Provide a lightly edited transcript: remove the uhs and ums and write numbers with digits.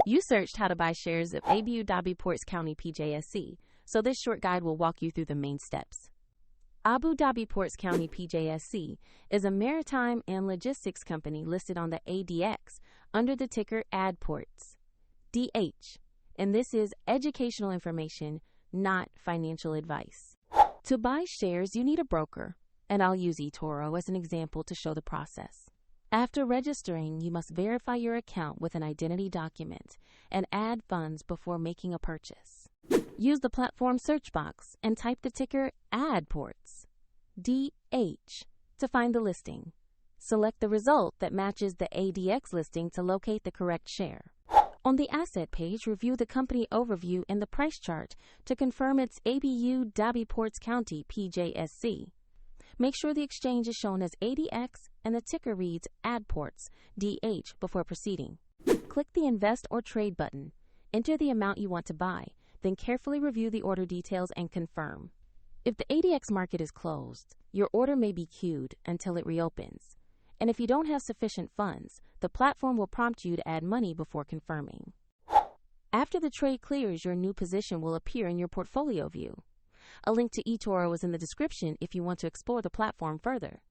You searched how to buy shares of Abu Dhabi Ports CO PJSC, so this short guide will walk you through the main steps. Abu Dhabi Ports CO PJSC is a maritime and logistics company listed on the ADX under the ticker ADPORTS.DH, and this is educational information, not financial advice. To buy shares, you need a broker, and I'll use eToro as an example to show the process. After registering, you must verify your account with an identity document and add funds before making a purchase. Use the platform search box and type the ticker ADPORTS.DH to find the listing. Select the result that matches the ADX listing to locate the correct share. On the asset page, review the company overview and the price chart to confirm it's Abu Dhabi Ports CO PJSC. Make sure the exchange is shown as ADX and the ticker reads ADPORTS.DH before proceeding. Click the Invest or Trade button. Enter the amount you want to buy, then carefully review the order details and confirm. If the ADX market is closed, your order may be queued until it reopens. And if you don't have sufficient funds, the platform will prompt you to add money before confirming. After the trade clears, your new position will appear in your portfolio view. A link to eToro is in the description if you want to explore the platform further.